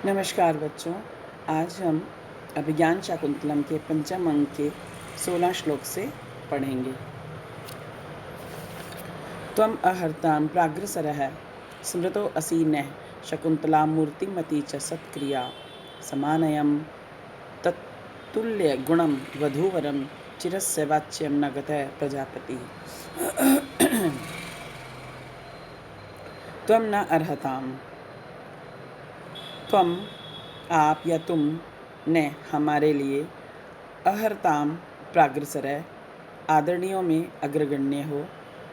नमस्कार बच्चों। आज हम अभिज्ञान शाकुंतलम के पंचम अंक के 16 श्लोक से पढ़ेंगे। त्वम् अहर्तां प्राग्रसरः स्मृतो असि नः शकुन्तला मूर्तिमती च सत्क्रिया समानयं तत्तुल्यगुणं वधूवरं चिरस्य वाच्यं न गतः प्रजापतिः। त्वं न अर्हतां, त्वम आप या तुम ने हमारे लिए अहर्ताम प्राग्रसर आदरणीयों में अग्रगण्य हो,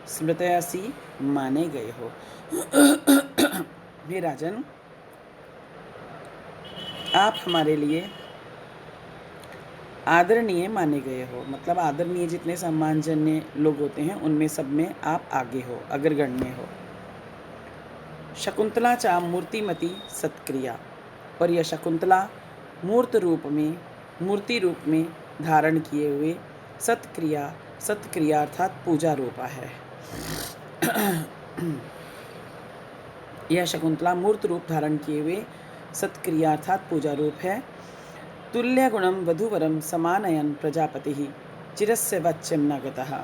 स्मृतयासी माने गए हो। हे राजन, आप हमारे लिए आदरणीय माने गए हो। मतलब आदरणीय जितने सम्मानजन्य लोग होते हैं उनमें सब में आप आगे हो, अग्रगण्य हो। शकुंतला चा मूर्तिमती सत्क्रिया, और यह शकुंतला मूर्ति रूप में धारण किए हुए सत्क्रिया अर्थात पूजा रूपा है। यह शकुंतला मूर्त रूप धारण किए हुए सत्क्रिया अर्थात पूजा रूप है। तुल्य गुणम वधूवरम समानयन प्रजापति चिरस्य वाच्यम न गतः।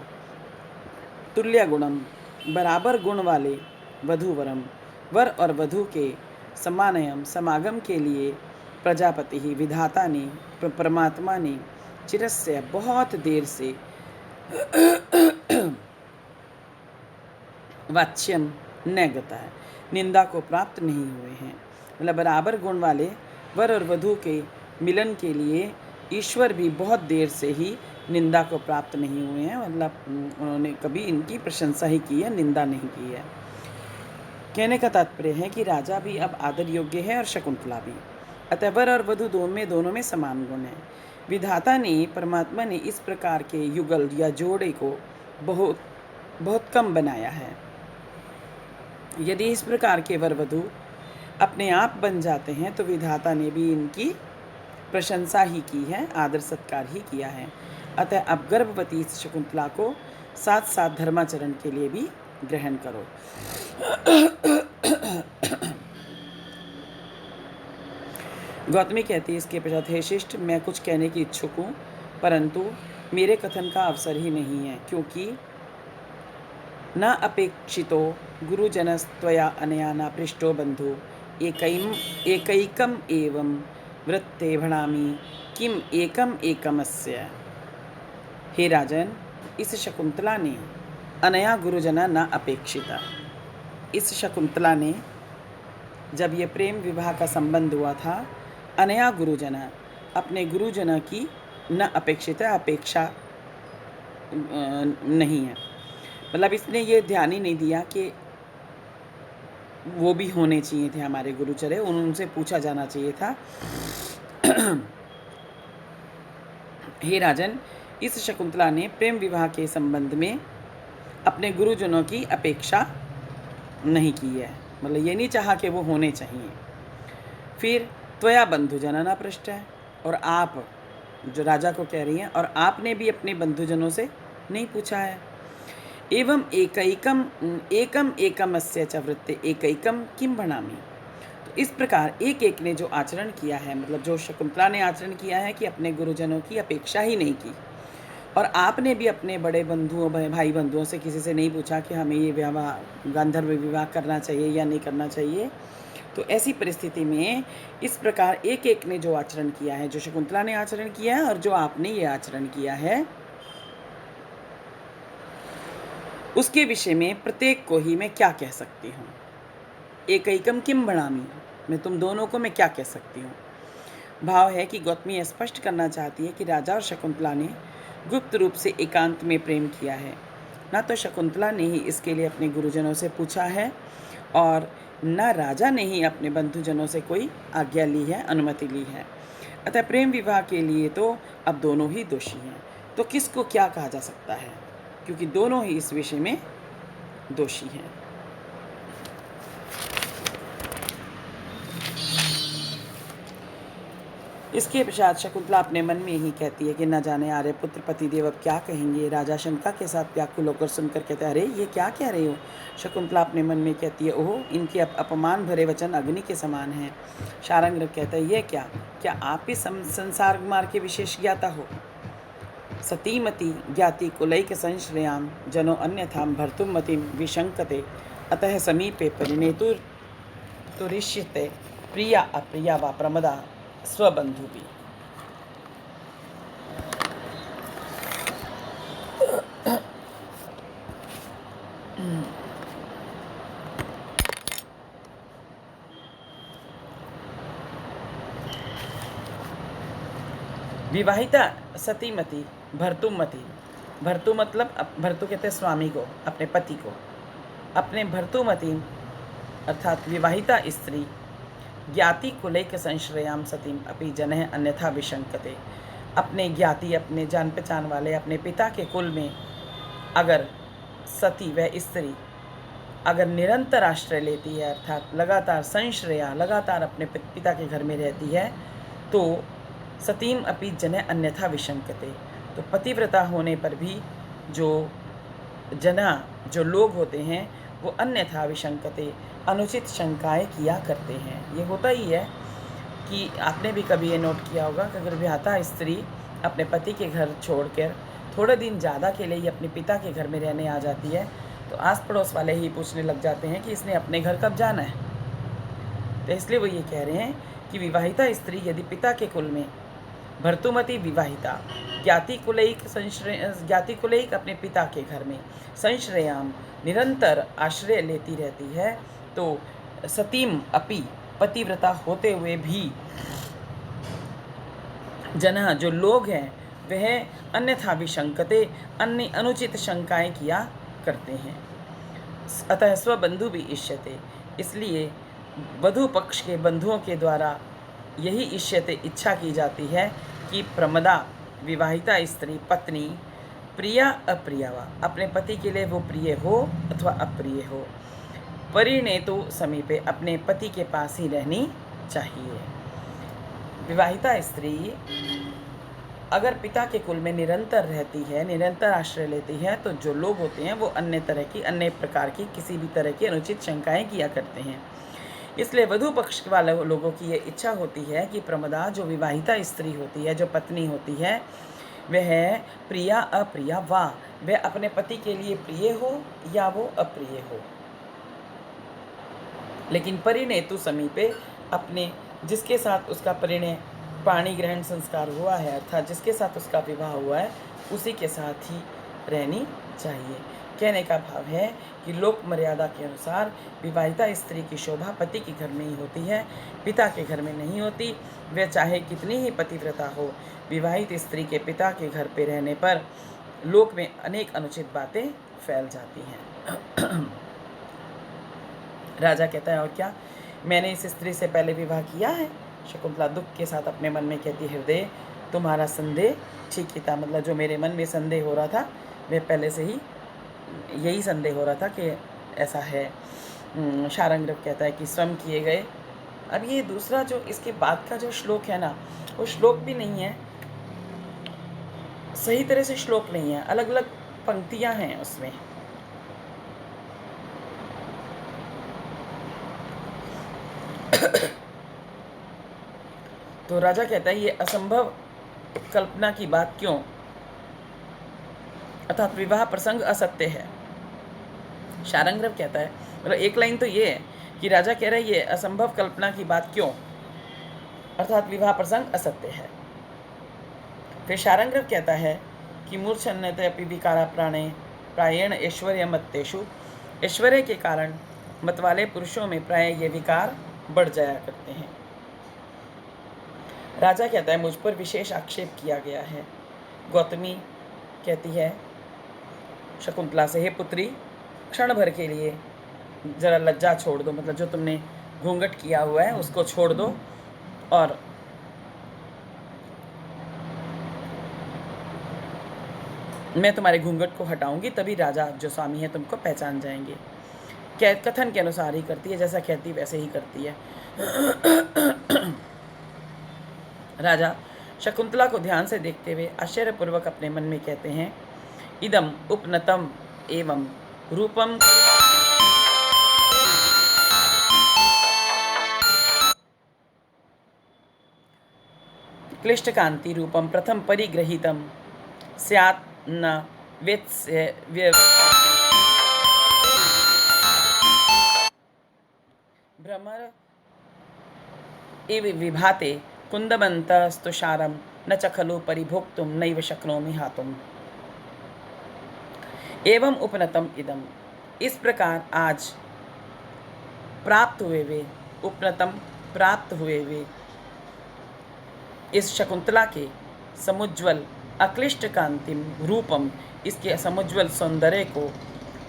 तुल्य गुणम बराबर गुण वाले वधूवरम वर और वधू के समानयम समागम के लिए प्रजापति ही विधाता ने परमात्मा ने चिरस्य बहुत देर से वाच्यम न गता है निंदा को प्राप्त नहीं हुए हैं। मतलब बराबर गुण वाले वर और वधू के मिलन के लिए ईश्वर भी बहुत देर से ही निंदा को प्राप्त नहीं हुए हैं। मतलब उन्होंने कभी इनकी प्रशंसा ही की है, निंदा नहीं की है। कहने का तात्पर्य है कि राजा भी अब आदर योग्य है और शकुंतला भी। अतः वर और वधू दोनों में समान गुण है। विधाता ने परमात्मा ने इस प्रकार के युगल या जोड़े को बहुत कम बनाया है। यदि इस प्रकार के वर वधू अपने आप बन जाते हैं तो विधाता ने भी इनकी प्रशंसा ही की है, आदर सत्कार ही किया है। अतः अब गर्भवती शकुंतला को साथ साथ धर्माचरण के लिए भी ग्रहण करो। गौतमी कहती है इसके पश्चात, हे शिष्ट, मैं कुछ कहने की इच्छुक हूँ, परंतु मेरे कथन का अवसर ही नहीं है, क्योंकि न अपेक्षितो गुरुजनस्त्वया अनया न पृष्टो बंधु एकैकम एवं वृत्ते भणामि किम एकम एकमस्य। हे राजन, इस शकुंतला ने अनया गुरुजना न अपेक्षिता। इस शकुंतला ने जब ये प्रेम विवाह का संबंध हुआ था, अनया गुरुजना अपने गुरुजना की न अपेक्षिता, अपेक्षा नहीं है। मतलब इसने ये ध्यान ही नहीं दिया कि वो भी होने चाहिए थे हमारे गुरुचर्य, उनसे पूछा जाना चाहिए था। हे राजन, इस शकुंतला ने प्रेम विवाह के संबंध में अपने गुरुजनों की अपेक्षा नहीं की है। मतलब ये नहीं चाहा कि वो होने चाहिए। फिर त्वया बंधुजना न पृष्ठ है, और आप जो राजा को कह रही हैं, और आपने भी अपने बंधुजनों से नहीं पूछा है। एवं एकम एकमस्य च वृत्ते एकैकम किम भणामि। तो इस प्रकार एक एक ने जो आचरण किया है, मतलब जो शकुंतला ने आचरण किया है कि अपने गुरुजनों की अपेक्षा ही नहीं की, और आपने भी अपने बड़े बंधुओं भाई बंधुओं से किसी से नहीं पूछा कि हमें ये विवाह गांधर्व विवाह करना चाहिए या नहीं करना चाहिए। तो ऐसी परिस्थिति में इस प्रकार एक एक ने जो आचरण किया है, जो शकुंतला ने आचरण किया है और जो आपने ये आचरण किया है, उसके विषय में प्रत्येक को ही मैं क्या कह सकती हूँ। एकैकम किम भणामि, मैं तुम दोनों को मैं क्या कह सकती हूँ। भाव है कि गौतमी स्पष्ट करना चाहती है कि राजा और शकुंतला ने गुप्त रूप से एकांत में प्रेम किया है। न तो शकुंतला ने ही इसके लिए अपने गुरुजनों से पूछा है, और न राजा ने ही अपने बंधुजनों से कोई आज्ञा ली है, अनुमति ली है। अतः प्रेम विवाह के लिए तो अब दोनों ही दोषी हैं। तो किसको क्या कहा जा सकता है, क्योंकि दोनों ही इस विषय में दोषी हैं। इसके पश्चात शकुंतला अपने मन में ही कहती है कि न जाने आर्यपुत्र पतिदेव अब क्या कहेंगे। राजा शंका के साथ व्याकुल होकर सुनकर कहते हैं, अरे ये क्या कह रहे हो। शकुंतला अपने मन में कहती है, ओह इनके अपमान भरे वचन अग्नि के समान हैं। शारंग कहता है, ये क्या आप ही संसार मार्ग के विशेष ज्ञाता हो। सतीमती ज्ञाति कुलैक संश्रयाम जनो अन्यथाम भर्तुमतिम विशंकते अतः समीपे परिणेतुरिष्यते प्रिया अप्रिया वा प्रमदा स्वबंधु भी। विवाहिता सतीमती भर्तुमती, भर्तु मतलब भर्तु कहते हैं स्वामी को, अपने पति को। अपने भर्तुमती अर्थात विवाहिता स्त्री ज्ञाति कुलैक संश्रयाम सतीम अपि जनः अन्यथा विशंकते, अपने ज्ञाति अपने जान पहचान वाले अपने पिता के कुल में अगर सती वह स्त्री अगर निरंतर आश्रय लेती है अर्थात लगातार संश्रया लगातार अपने पिता के घर में रहती है तो सतीम अपि जनः अन्यथा विशंकते, तो पतिव्रता होने पर भी जो लोग होते हैं वो अन्यथा विशंकते अनुचित शंकाएं किया करते हैं। ये होता ही है कि आपने भी कभी ये नोट किया होगा कि अगर विवाहिता स्त्री अपने पति के घर छोड़कर थोड़े दिन ज़्यादा के लिए अपने पिता के घर में रहने आ जाती है तो आस पड़ोस वाले ही पूछने लग जाते हैं कि इसने अपने घर कब जाना है। तो इसलिए वो ये कह रहे हैं कि विवाहिता स्त्री यदि पिता के कुल में भर्तुमती विवाहिता ज्ञाति कुलैक अपने पिता के घर में संश्रयाम निरंतर आश्रय लेती रहती है तो सतीम अपि पतिव्रता होते हुए भी जना जो लोग हैं वह अन्यथा विशंकते अन्य अनुचित शंकाएं किया करते हैं। अतः स्वबंधु भी इष्यते, इसलिए वधु पक्ष के बंधुओं के द्वारा यही इष्यते इच्छा की जाती है कि प्रमदा विवाहिता स्त्री पत्नी प्रिया अप्रिया वा अपने पति के लिए वो प्रिय हो अथवा अप्रिय हो परिणेतु समीपे अपने पति के पास ही रहनी चाहिए। विवाहिता स्त्री अगर पिता के कुल में निरंतर रहती है निरंतर आश्रय लेती है तो जो लोग होते हैं वो अन्य प्रकार की किसी भी तरह की अनुचित शंकाएं किया करते हैं। इसलिए वधु पक्ष वाले लोगों की ये इच्छा होती है कि प्रमदा जो विवाहिता स्त्री होती है जो पत्नी होती है वह प्रिया अप्रिया वा वह अपने पति के लिए प्रिय हो या वो अप्रिय हो, लेकिन परिणेतु समीपे अपने जिसके साथ उसका परिणय पाणी ग्रहण संस्कार हुआ है अर्थात जिसके साथ उसका विवाह हुआ है उसी के साथ ही रहनी चाहिए। कहने का भाव है कि लोक मर्यादा के अनुसार विवाहिता स्त्री की शोभा पति के घर में ही होती है, पिता के घर में नहीं होती। वह चाहे कितनी ही पतिव्रता हो, विवाहित स्त्री के पिता के घर पे रहने पर लोक में अनेक अनुचित बातें फैल जाती हैं। राजा कहता है, और क्या मैंने इस स्त्री से पहले विवाह किया है। शकुंतला दुख के साथ अपने मन में कहती, हृदय तुम्हारा संदेह ठीक ही था, मतलब जो मेरे मन में संदेह हो रहा था वह पहले से ही यही संदेह हो रहा था कि ऐसा है। शारंग कहता है कि स्वयं किए गए। अब ये दूसरा जो इसके बाद का जो श्लोक है ना वो श्लोक भी नहीं है, सही तरह से श्लोक नहीं है, अलग अलग पंक्तियां हैं उसमें। तो राजा कहता है ये असंभव कल्पना की बात क्यों, अर्थात विवाह प्रसंग असत्य है। शारंग्रव कहता है, मतलब एक लाइन तो ये है कि राजा कह रहा है ये असंभव कल्पना की बात क्यों, अर्थात विवाह प्रसंग असत्य है। फिर शारंग्रव कहता है कि मूर्छन्नते अपि विकारा प्राणे प्रायेण ऐश्वर्य मत्तेषु, ऐश्वर्य के कारण मतवाले पुरुषों में प्राय ये विकार बढ़ जाया करते हैं। राजा कहता है मुझ पर विशेष आक्षेप किया गया है। गौतमी कहती है शकुंतला से, हे पुत्री क्षण भर के लिए जरा लज्जा छोड़ दो, मतलब जो तुमने घूंघट किया हुआ है उसको छोड़ दो और मैं तुम्हारे घूंघट को हटाऊंगी, तभी राजा जो स्वामी है तुमको पहचान जाएंगे। कथन के अनुसार ही करती है, जैसा कहती वैसे ही करती है। राजा शकुंतला को ध्यान से देखते हुए आश्चर्यपूर्वक अपने मन में कहते हैं, इदम उपनतम एवं रूपम क्लिष्टकांति रूपम प्रथम परिग्रहीतम स्यात् न वेत्स्य भ्रमर इव विभाते कुंदमन्तस्तुषारं न च खलु परिभोक्तुं नैव शक्नोमि हातुम्। एवं उपनतम इदम, इस प्रकार आज प्राप्त हुए वे, उपनतम प्राप्त हुए वे इस शकुंतला के समुज्वल अक्लिष्ट कांतिम रूपम, इसके समुज्वल सौंदर्य को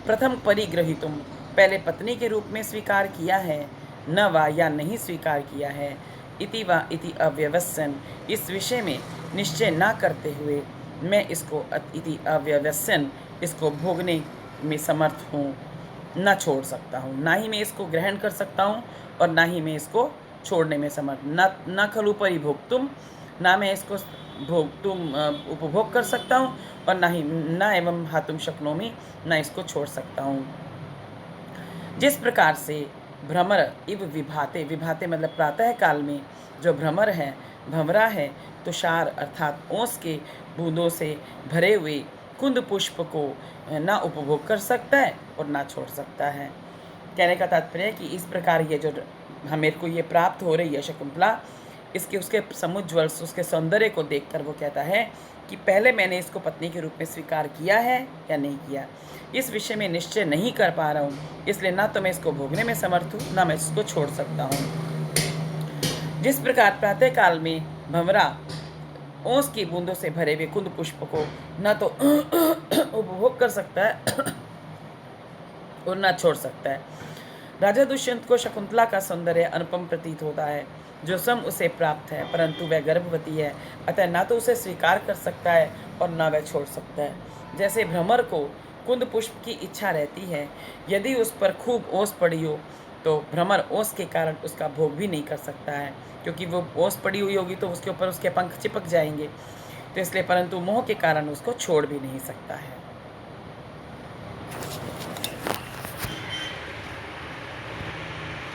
प्रथम परिग्रहितुम, पहले पत्नी के रूप में स्वीकार किया है, न वा या नहीं स्वीकार किया है, इति वा इति अव्यवस्यन, इस विषय में निश्चय न करते हुए मैं इसको इति अव्यवस्यन, इसको भोगने में समर्थ हूँ, न छोड़ सकता हूँ। ना ही मैं इसको ग्रहण कर सकता हूँ और ना ही मैं इसको छोड़ने में समर्थ, न खलु परिभोक्तुम, ना मैं इसको उपभोग कर सकता हूँ और ना ही न एवं हातुम शक्नोमि, ना इसको छोड़ सकता हूँ। जिस प्रकार से भ्रमर इव विभाते, विभाते मतलब प्रातः काल में जो भ्रमर है, भंवरा है, तुषार अर्थात ओस के बूंदों से भरे हुए कुंद पुष्प को ना उपभोग कर सकता है और ना छोड़ सकता है। कहने का तात्पर्य है कि इस प्रकार ये जो मेरे को ये प्राप्त हो रही है शकुंतला, इसके उसके समुज्वल उसके सौंदर्य को देखकर वो कहता है कि पहले मैंने इसको पत्नी के रूप में स्वीकार किया है या नहीं किया, इस विषय में निश्चय नहीं कर पा रहा हूँ, इसलिए ना तो मैं इसको भोगने में समर्थ हूँ, ना मैं इसको छोड़ सकता हूँ। जिस प्रकार प्रातः काल में भंवरा ओस की बूंदों से भरे हुए कुंद पुष्प को ना तो उपभोग कर सकता है और ना छोड़ सकता है, राजा दुष्यंत को शकुंतला का सौंदर्य अनुपम प्रतीत होता है, जो सम उसे प्राप्त है, परंतु वह गर्भवती है, अतः ना तो उसे स्वीकार कर सकता है और ना वह छोड़ सकता है। जैसे भ्रमर को कुंद पुष्प की इच्छा रहती है, यदि उस पर खूब ओस पड़ी हो तो भ्रमर ओस के कारण उसका भोग भी नहीं कर सकता है, क्योंकि वो ओस पड़ी हुई होगी तो उसके ऊपर उसके पंख चिपक जाएंगे, तो इसलिए परंतु मोह के कारण उसको छोड़ भी नहीं सकता है।